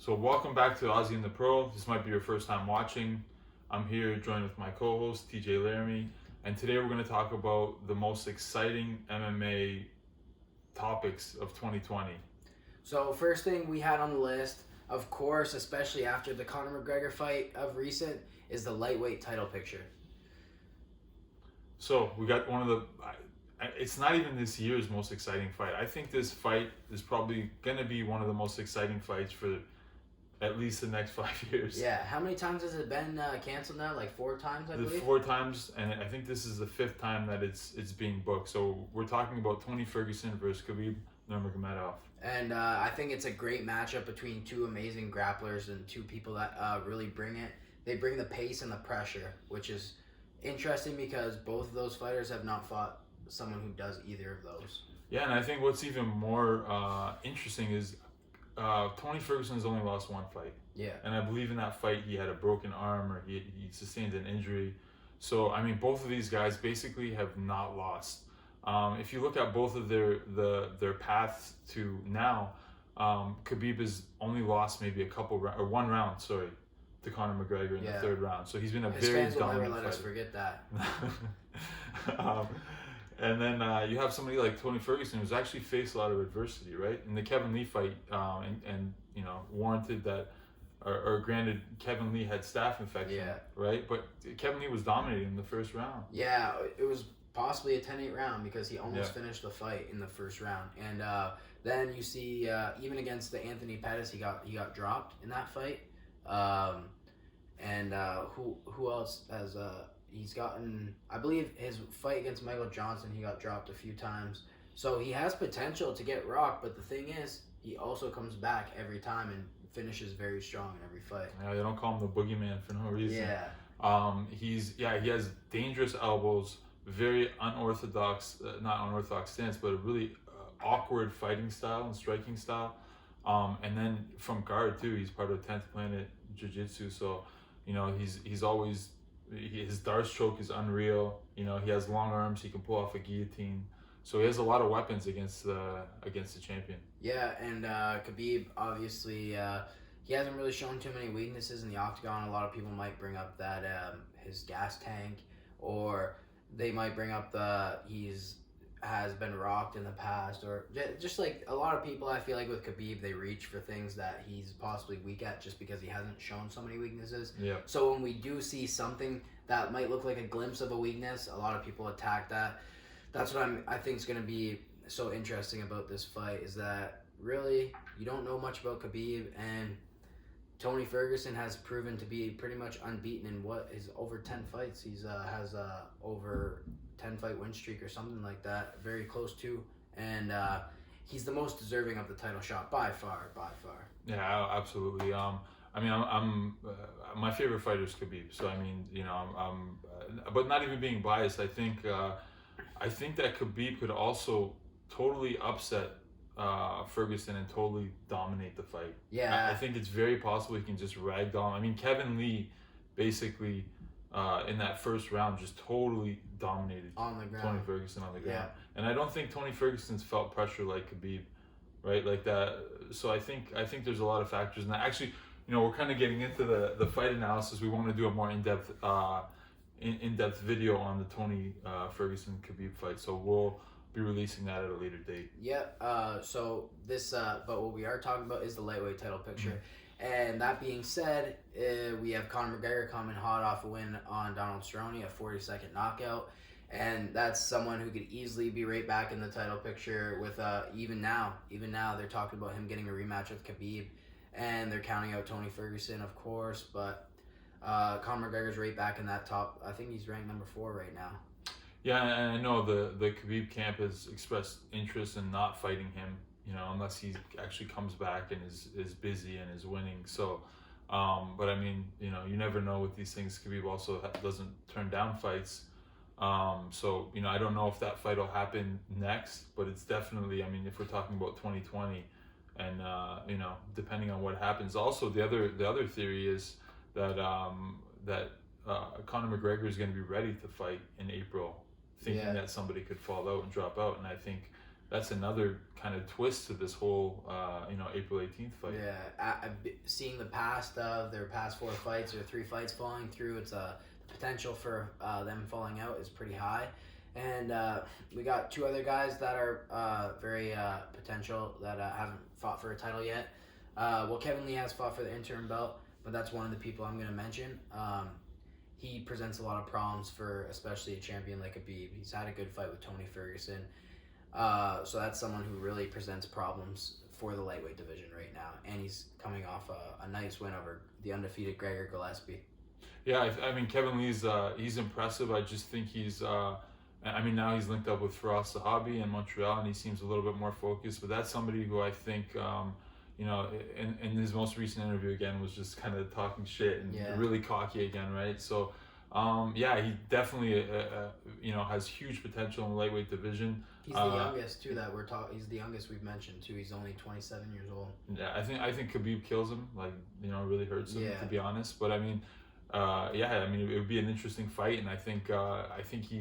So welcome back to Aussie and the Pro. This might be your first time watching. I'm here joined with my co-host TJ Laramie, and today we're going to talk about the most exciting MMA topics of 2020. So first thing we had on the list, of course, especially after the Conor McGregor fight of recent, is the lightweight title picture. So we got one of the. It's not even this year's most exciting fight. I think this fight is probably going to be one of the most exciting fights for at least the next 5 years. Yeah, how many times has it been canceled now? Like 4 times, I believe? 4 times, and I think this is the 5th time that it's being booked. So we're talking about Tony Ferguson versus Khabib Nurmagomedov. And I think it's a great matchup between two amazing grapplers and two people that really bring it. They bring the pace and the pressure, which is interesting because both of those fighters have not fought someone who does either of those. Yeah, and I think what's even more interesting is Tony Ferguson's only lost 1 fight. Yeah. And I believe in that fight he had a broken arm or he sustained an injury. So, I mean, both of these guys basically have not lost. If you look at both of their paths to now, Khabib has only lost maybe a couple or 1 round, sorry, to Conor McGregor in the 3rd round. So he's been a His very fans will dominant never let us fighter. forget that. And then you have somebody like Tony Ferguson who's actually faced a lot of adversity, right? In the Kevin Lee fight, and you know, warranted that, or granted, Kevin Lee had staph infection, right? But Kevin Lee was dominating in the 1st round. Yeah, it was possibly a 10-8 round because he almost finished the fight in the 1st round. And then you see, even against the Anthony Pettis, he got dropped in that fight. Who else has he's gotten, I believe his fight against Michael Johnson, he got dropped a few times. So he has potential to get rocked, but the thing is, he also comes back every time and finishes very strong in every fight. Yeah, they don't call him the boogeyman for no reason. Yeah. He has dangerous elbows, very unorthodox, not unorthodox stance, but a really awkward fighting style and striking style. And then from guard too, he's part of 10th Planet Jiu-Jitsu, so you know he's always, his dart stroke is unreal. You know, he has long arms, he can pull off a guillotine. So he has a lot of weapons against the champion. Yeah, and Khabib, obviously, he hasn't really shown too many weaknesses in the octagon. A lot of people might bring up that his gas tank, or they might bring up has been rocked in the past, or just like a lot of people, I feel like with Khabib, they reach for things that he's possibly weak at just because he hasn't shown so many weaknesses. Yeah. So when we do see something that might look like a glimpse of a weakness, a lot of people attack that. That's what I think is going to be so interesting about this fight, is that really you don't know much about Khabib, and Tony Ferguson has proven to be pretty much unbeaten in his over 10 fights. He's has over 10 fight win streak or something like that, very close to, and he's the most deserving of the title shot by far. Yeah, absolutely. I mean, I'm my favorite fighter is Khabib. So I mean, you know, but not even being biased, I think that Khabib could also totally upset Ferguson and totally dominate the fight. Yeah, I think it's very possible he can just ragdoll. I mean, Kevin Lee basically in that 1st round just totally dominated on the ground. Tony Ferguson on the ground. Yeah. And I don't think Tony Ferguson's felt pressure like Khabib, right? Like that. So I think there's a lot of factors. And actually, you know, we're kind of getting into the fight analysis. We want to do a more in-depth video on the Tony Ferguson Khabib fight. So we'll be releasing that at a later date. Yeah. So this, but what we are talking about is the lightweight title picture. Mm-hmm. And that being said, we have Conor McGregor coming hot off a win on Donald Cerrone, a 40-second knockout. And that's someone who could easily be right back in the title picture with even now they're talking about him getting a rematch with Khabib. And they're counting out Tony Ferguson, of course. But Conor McGregor's right back in that top. I think he's ranked number 4 right now. Yeah, and I know the Khabib camp has expressed interest in not fighting him, you know, unless he actually comes back and is busy and is winning. So, but I mean, you know, you never know with these things. Khabib also doesn't turn down fights. So, you know, I don't know if that fight will happen next, but it's definitely, I mean, if we're talking about 2020 and, you know, depending on what happens. Also, the other theory is that, Conor McGregor is going to be ready to fight in April, thinking that somebody could fall out and drop out. And I think that's another kind of twist to this whole April 18th fight. Yeah, seeing the past of their past 4 fights or 3 fights falling through, it's the potential for them falling out is pretty high. And we got 2 other guys that are very potential that haven't fought for a title yet. Well, Kevin Lee has fought for the interim belt, but that's one of the people I'm going to mention. He presents a lot of problems for especially a champion like Khabib. He's had a good fight with Tony Ferguson. So that's someone who really presents problems for the lightweight division right now. And he's coming off a nice win over the undefeated Gregor Gillespie. Yeah, I mean, Kevin Lee's he's impressive. I just think he's... now he's linked up with Firas Zahabi in Montreal, and he seems a little bit more focused. But that's somebody who I think, in his most recent interview again, was just kind of talking shit and really cocky again, right? So, he definitely, has huge potential in the lightweight division. He's the youngest too that we're talking. He's the youngest we've mentioned too. He's only 27 years old. Yeah, I think Khabib kills him. Like, really hurts him, to be honest. But I mean. It would be an interesting fight, and I think he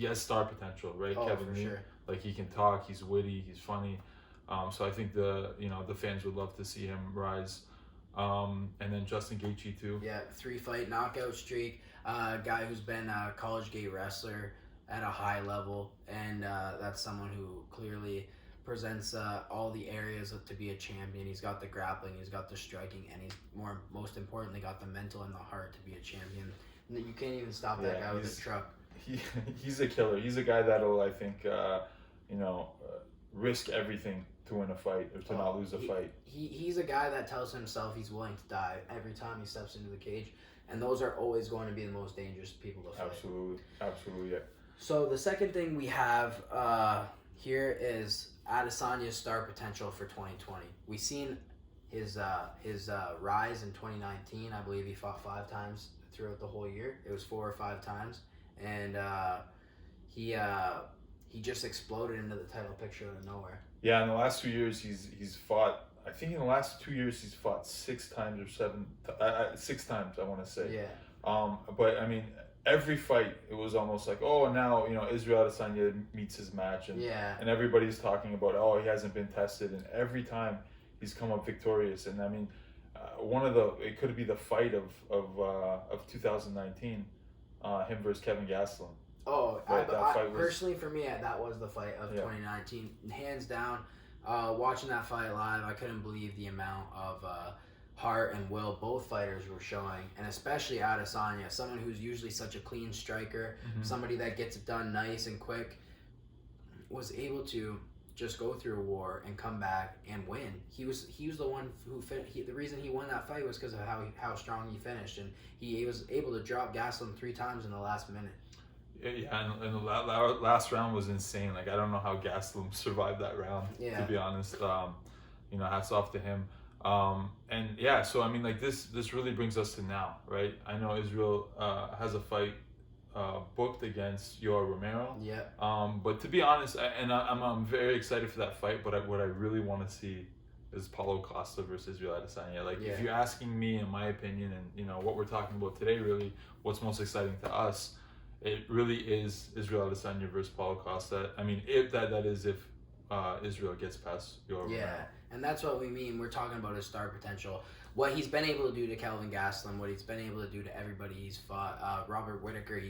has star potential, right? Oh, Kevin Lee, sure. Like, he can talk, he's witty, he's funny, so I think the fans would love to see him rise, and then Justin Gaethje too. Yeah, 3-fight knockout streak. Guy who's been a college gate wrestler at a high level, and that's someone who clearly presents all the areas to be a champion. He's got the grappling, he's got the striking, and he's most importantly got the mental and the heart to be a champion. You can't even stop that guy with a truck. He's a killer. He's a guy that'll, I think, risk everything to win a fight or to not lose a fight. He's a guy that tells himself he's willing to die every time he steps into the cage, and those are always going to be the most dangerous people to fight. Absolutely, yeah. So the second thing we have here is Adesanya's star potential for 2020. We've seen his rise in 2019. I believe he fought 5 times throughout the whole year. It was 4 or 5 times, and he just exploded into the title picture out of nowhere. Yeah, in the last 2 years, he's fought. I think in the last 2 years, he's fought 6 times or 7. 6 times, I want to say. Yeah. But I mean, every fight, it was almost like, oh, now, Israel Adesanya meets his match, and everybody's talking about, oh, he hasn't been tested, and every time he's come up victorious. And I mean, it could be the fight of 2019, him versus Kevin Gastelum. Oh, right, personally, for me, that was the fight of 2019, hands down. Watching that fight live, I couldn't believe the amount of heart and will both fighters were showing, and especially Adesanya, someone who's usually such a clean striker, somebody that gets it done nice and quick, was able to just go through a war and come back and win. He was the one who the reason he won that fight was because of how strong he finished, and he was able to drop Gastelum 3 times in the last minute. Yeah, and the last round was insane. Like, I don't know how Gastelum survived that round, to be honest. Hats off to him. So I mean, like, this really brings us to now, right? I know Israel has a fight booked against Yoel Romero. Yeah. But to be honest, I'm very excited for that fight. But what I really want to see is Paulo Costa versus Israel Adesanya. Like, if you're asking me, in my opinion, and what we're talking about today, really, what's most exciting to us, it really is Israel Adesanya versus Paulo Costa. I mean, if Israel gets past Yoel Romero. Yeah. And that's what we mean. We're talking about his star potential. What he's been able to do to Kelvin Gastelum, what he's been able to do to everybody he's fought. Robert Whittaker,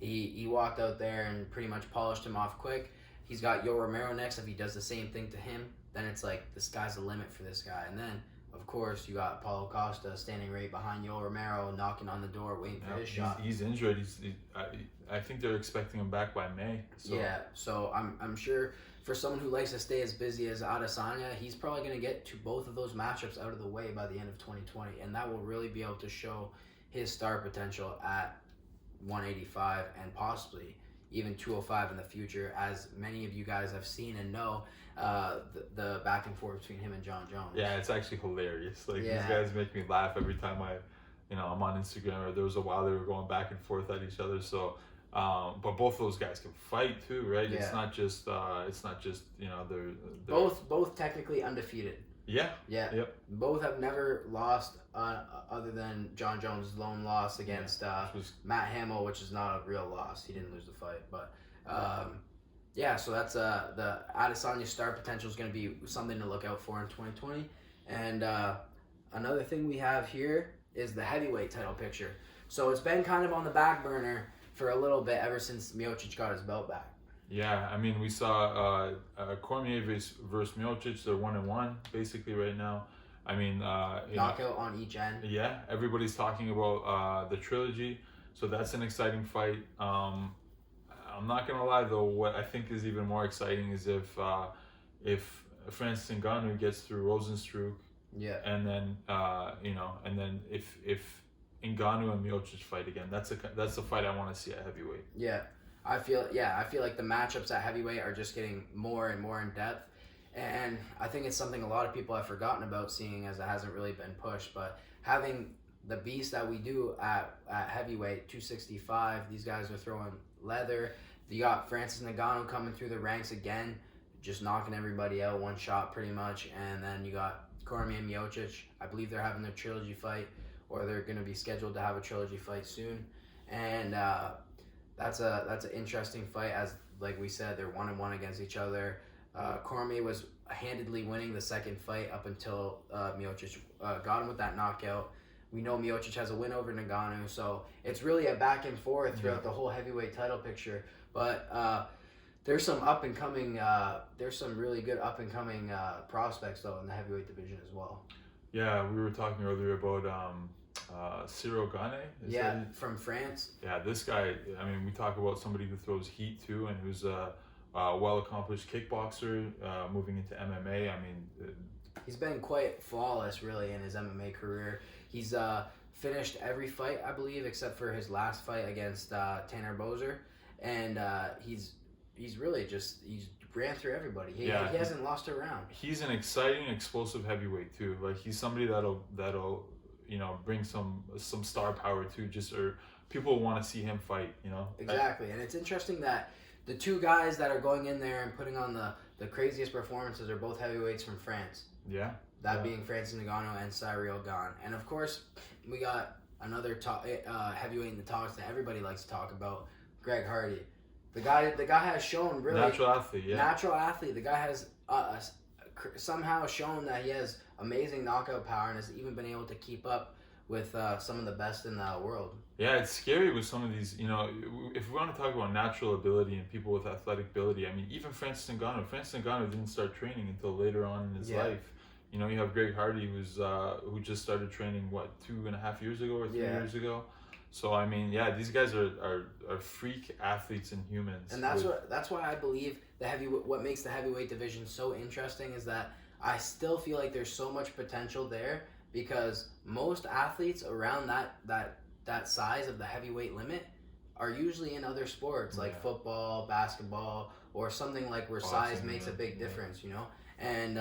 he walked out there and pretty much polished him off quick. He's got Yoel Romero next. If he does the same thing to him, then it's like, the sky's the limit for this guy. And then, of course, you got Paulo Costa standing right behind Yoel Romero, knocking on the door, waiting for his shot. He's injured. I think they're expecting him back by May. So. Yeah, so I'm sure... For someone who likes to stay as busy as Adesanya, he's probably going to get to both of those matchups out of the way by the end of 2020, and that will really be able to show his star potential at 185 and possibly even 205 in the future, as many of you guys have seen and know the back and forth between him and John Jones. Yeah, it's actually hilarious. Like, these guys make me laugh every time I'm on Instagram, or there was a while they were going back and forth at each other. So. But both those guys can fight too, right? Yeah. It's not just they're both technically undefeated. Yeah. Yep. Both have never lost other than John Jones' lone loss against Matt Hamill, which is not a real loss. He didn't lose the fight, but Yeah, so that's the Adesanya star potential is going to be something to look out for in 2020. And another thing we have here is the heavyweight title picture. So it's been kind of on the back burner for a little bit ever since Miocic got his belt back. Yeah, I mean, we saw Cormier versus Miocic. They're 1-1 basically right now. I mean, knockout on each end. Yeah, everybody's talking about the trilogy, so that's an exciting fight. I'm not gonna lie though. What I think is even more exciting is if Francis Ngannou gets through Rosenstruck, yeah, and then and then if Ngannou and Miocic fight again, that's the fight I want to see at heavyweight. Yeah, I feel like the matchups at heavyweight are just getting more and more in depth, and I think it's something a lot of people have forgotten about, seeing as it hasn't really been pushed. But having the beast that we do at heavyweight 265, these guys are throwing leather. You got Francis Ngannou coming through the ranks again, just knocking everybody out one shot pretty much, and then you got Cormier and Miocic. I believe they're having their trilogy fight, or they're going to be scheduled to have a trilogy fight soon, and that's an interesting fight. As like we said, they're 1-1 against each other. Cormier was handedly winning the second fight up until Miocic got him with that knockout. We know Miocic has a win over Ngannou, so it's really a back and forth throughout the whole heavyweight title picture. But there's some up and coming. There's some really good up and coming prospects though in the heavyweight division as well. Yeah, we were talking earlier about Cyril Gane. From France. Yeah, this guy. I mean, we talk about somebody who throws heat too, and who's a well-accomplished kickboxer, moving into MMA. I mean, he's been quite flawless, really, in his MMA career. He's finished every fight, I believe, except for his last fight against Tanner Boser, and he's really just ran through everybody. He hasn't lost a round. He's an exciting, explosive heavyweight too. Like he's somebody that'll bring some star power too. Or people want to see him fight. Exactly, and it's interesting that the two guys that are going in there and putting on the craziest performances are both heavyweights from France. Yeah. That being Francis Ngannou and Cyril Gane. And of course, we got another heavyweight in the talks that everybody likes to talk about, Greg Hardy. The guy has shown really natural athlete. Yeah. Natural athlete. The guy has somehow shown that he has amazing knockout power and has even been able to keep up with some of the best in the world. Yeah, it's scary with some of these. If we want to talk about natural ability and people with athletic ability, I mean, even Francis Ngannou didn't start training until later on in his life. You have Greg Hardy, who just started training 2.5 years ago or 3 years ago. So I mean, these guys are freak athletes and humans. And that's why I believe what makes the heavyweight division so interesting is that I still feel like there's so much potential there, because most athletes around that size of the heavyweight limit are usually in other sports like football, basketball, or something like where size makes a big difference, And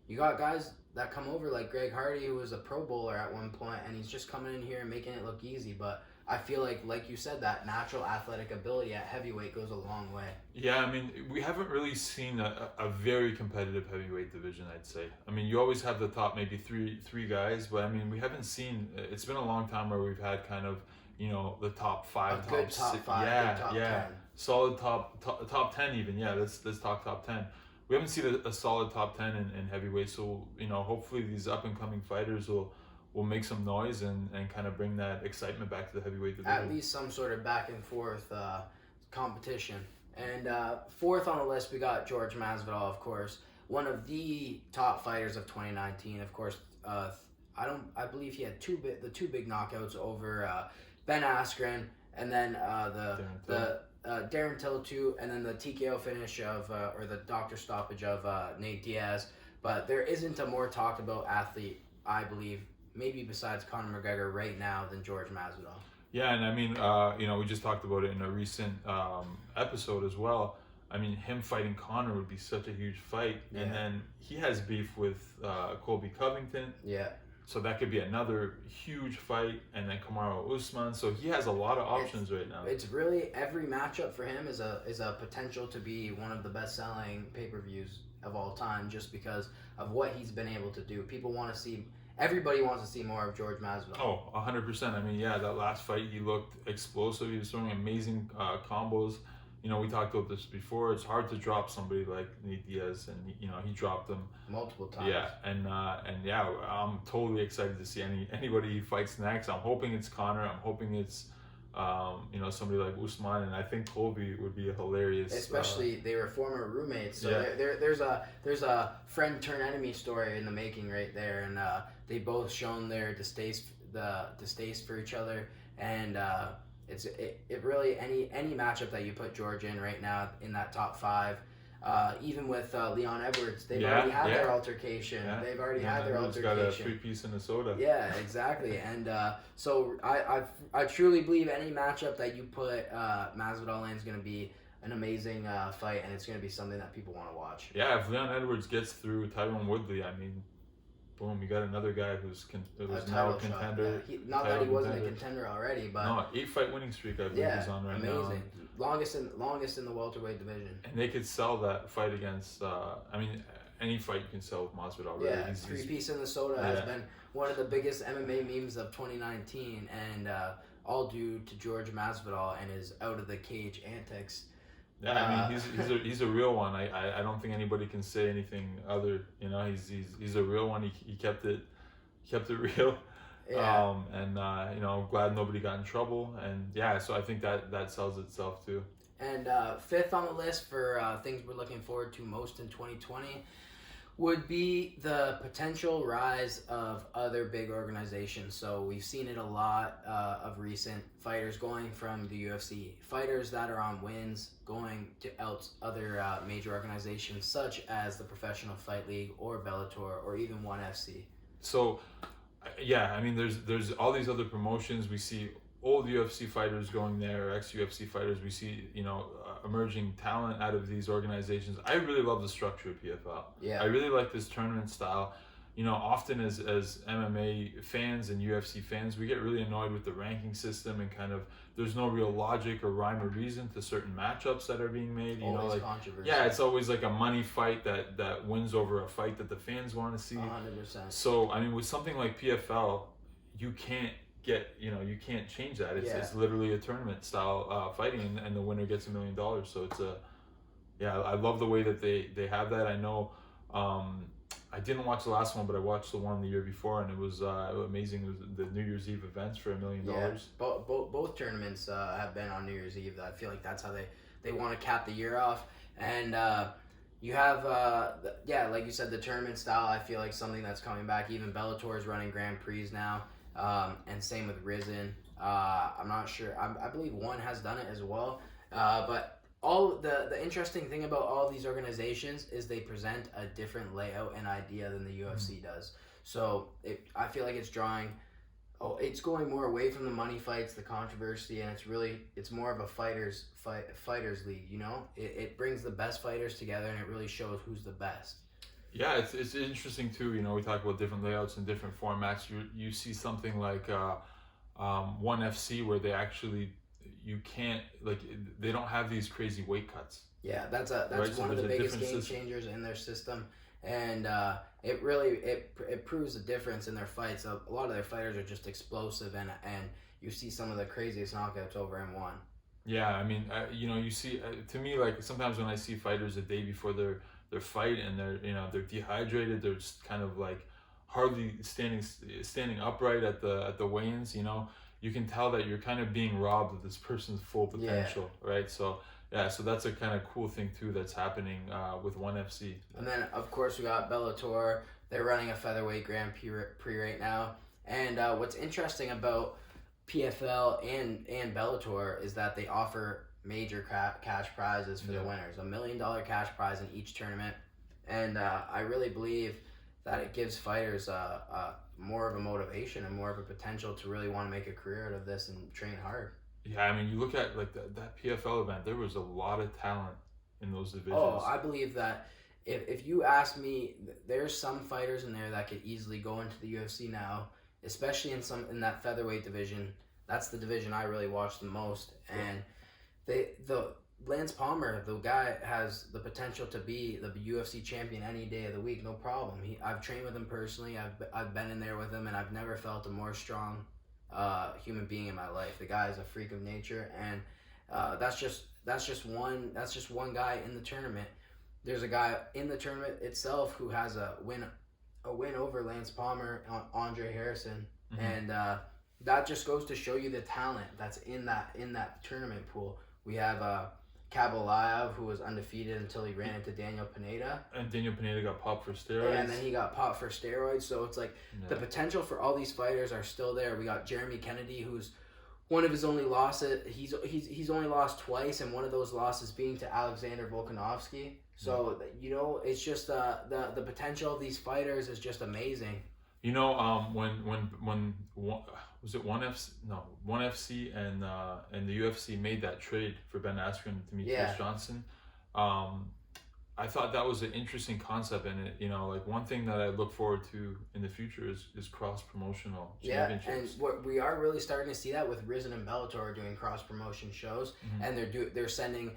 you got guys that come over like Greg Hardy, who was a Pro Bowler at one point, and he's just coming in here and making it look easy. But I feel like you said, that natural athletic ability at heavyweight goes a long way. Yeah, I mean, we haven't really seen a very competitive heavyweight division, I'd say. I mean, you always have the top maybe three guys, but I mean, we haven't seen. It's been a long time where we've had kind of the top five, top 10. Solid top 10 even. Yeah, let's talk top 10. We haven't seen a solid top 10 in heavyweight, so hopefully these up and coming fighters will make some noise and kind of bring that excitement back to the heavyweight division. At least some sort of back and forth competition. And fourth on the list, we got George Masvidal, of course, one of the top fighters of 2019. Of course, I believe he had the two big knockouts over Ben Askren, and then Darren Till too, and then the TKO finish or the doctor stoppage of Nate Diaz. But there isn't a more talked about athlete, I believe, maybe besides Conor McGregor right now, than George Masvidal. Yeah, and I mean, we just talked about it in a recent episode as well. I mean, him fighting Conor would be such a huge fight, and then he has beef with Colby Covington. Yeah. So that could be another huge fight, and then Kamaru Usman. So he has a lot of options right now. It's really, every matchup for him is a potential to be one of the best-selling pay-per-views of all time, just because of what he's been able to do. Everybody wants to see more of George Masvidal. Oh, 100%. I mean, that last fight, he looked explosive. He was throwing amazing combos. we talked about this before. It's hard to drop somebody like Nate Diaz, and he dropped him multiple times. Yeah, and yeah, I'm totally excited to see anybody he fights next. I'm hoping it's Connor. I'm hoping it's somebody like Usman, and I think Colby would be a hilarious. Especially they were former roommates, so there's a friend turn enemy story in the making right there, and they both shown their distaste for each other, and it really any matchup that you put George in right now in that top 5. Even with Leon Edwards, they've already had their altercation. Yeah. They've already had their altercation. Got a 3-piece in the soda. Yeah, exactly. And so I truly believe any matchup that you put Masvidal in is going to be an amazing fight, and it's going to be something that people want to watch. Yeah, if Leon Edwards gets through Tyron Woodley, I mean, boom, you got another guy who's now a contender. Yeah. Not that he wasn't a contender already, but no, 8-fight winning streak I believe he's on right now. Amazing. Longest in the welterweight division. And they could sell that fight against. Any fight you can sell with Masvidal. Really. Yeah, 3-piece in the soda has been one of the biggest MMA memes of 2019, and all due to George Masvidal and his out of the cage antics. Yeah, I mean he's a real one. I don't think anybody can say anything other. He's a real one. He kept it real. Yeah. I'm glad nobody got in trouble, and so I think that sells itself too. And 5th on the list for things we're looking forward to most in 2020 would be the potential rise of other big organizations. So we've seen it a lot of recent fighters going from the UFC, fighters that are on wins going to other major organizations such as the Professional Fight League or Bellator or even ONE FC. So, yeah, I mean, there's all these other promotions. We see old UFC fighters going there, ex-UFC fighters. We see, emerging talent out of these organizations. I really love the structure of PFL. Yeah. I really like this tournament style. Often as MMA fans and UFC fans, we get really annoyed with the ranking system and kind of there's no real logic or rhyme or reason to certain matchups that are being made. Always controversy. Yeah, it's always like a money fight that wins over a fight that the fans want to see. 100%. So, I mean, with something like PFL, you can't change that. It's literally a tournament style fighting, and the winner gets $1 million. So it's I love the way that they have that. I know I didn't watch the last one, but I watched the one the year before, and it was amazing. It was the New Year's Eve events for $1 million. Yeah, both tournaments have been on New Year's Eve. I feel like that's how they want to cap the year off. And you have, like you said, the tournament style. I feel like something that's coming back. Even Bellator is running Grand Prix now. And same with Risen. I'm not sure. I believe ONE has done it as well. But all the interesting thing about all these organizations is they present a different layout and idea than the UFC does. So I feel like it's going more away from the money fights, the controversy, and it's more of a fighters league. It brings the best fighters together, and it really shows who's the best. Yeah, it's interesting too. We talk about different layouts and different formats. You see something like ONE FC where they actually they don't have these crazy weight cuts. Yeah, that's one of the biggest game changers in their system, and it really it proves a difference in their fights. A lot of their fighters are just explosive, and you see some of the craziest knockouts over in ONE. Yeah, I mean, you see, to me, like sometimes when I see fighters a day before their fight and they're dehydrated, they're just kind of like hardly standing upright at the weigh-ins. You can tell that you're kind of being robbed of this person's full potential, right? So so that's a kind of cool thing too that's happening with ONE FC. And then of course we got Bellator. They're running a featherweight Grand Prix right now, and what's interesting about PFL and Bellator is that they offer major cash prizes for the winners, $1 million cash prize in each tournament, and I really believe that it gives fighters more of a motivation and more of a potential to really want to make a career out of this and train hard. Yeah, I mean, you look at like that PFL event, there was a lot of talent in those divisions. Oh, I believe that if you ask me, there's some fighters in there that could easily go into the UFC now, especially in that featherweight division. That's the division I really watch the most, and the Lance Palmer, the guy has the potential to be the UFC champion any day of the week, no problem. I've trained with him personally. I've been in there with him, and I've never felt a more strong human being in my life. The guy is a freak of nature, and That's just one guy in the tournament. There's a guy in the tournament itself who has a win over Lance Palmer, Andre Harrison, Mm-hmm. and that just goes to show you the talent that's in that tournament pool. We have Kabalaev, who was undefeated until he ran into Daniel Pineda, And Daniel Pineda got popped for steroids. and then he got popped for steroids. So it's like the potential for all these fighters are still there. We got Jeremy Kennedy, who's one of his only losses. He's only lost twice, and one of those losses being to Alexander Volkanovski. So it's just the potential of these fighters is just amazing. You know, when was it one FC and the UFC made that trade for Ben Askren and Demetrius Johnson, I thought that was an interesting concept, and like one thing that I look forward to in the future is cross promotional championships. And we are really starting to see that with Rizin and Bellator doing cross promotion shows, and they're sending.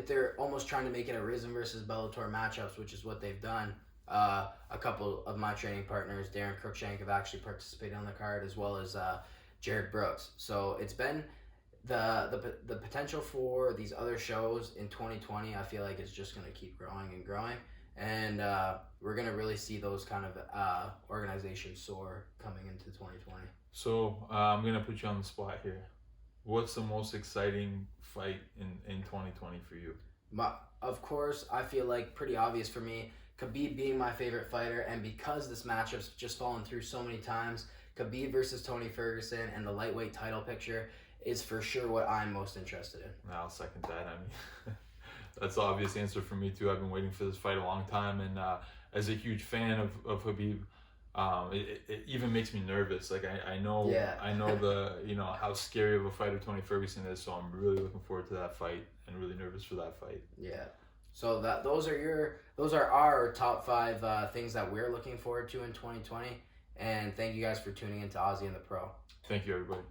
They're almost trying to make it a Rizin versus Bellator matchups, which is what they've done. A couple of my training partners, Darren Cruikshank, have actually participated on the card, as well as Jared Brooks. So it's been the potential for these other shows in 2020. I feel like it's just going to keep growing and growing, and we're going to really see those kind of organizations soar coming into 2020. So I'm going to put you on the spot here. What's the most exciting fight in 2020 for you? Of course, I feel like pretty obvious for me, Khabib being my favorite fighter, and because this matchup's just fallen through so many times, Khabib versus Tony Ferguson and the lightweight title picture is for sure what I'm most interested in. I'll second that. I mean, that's the obvious answer for me too. I've been waiting for this fight a long time, and as a huge fan of Khabib, it even makes me nervous. Like I know the how scary of a fighter Tony Ferguson is, so I'm really looking forward to that fight and really nervous for that fight. Yeah. So those are our top 5 things that we're looking forward to in 2020. And thank you guys for tuning into Ozzy and the Pro. Thank you, everybody.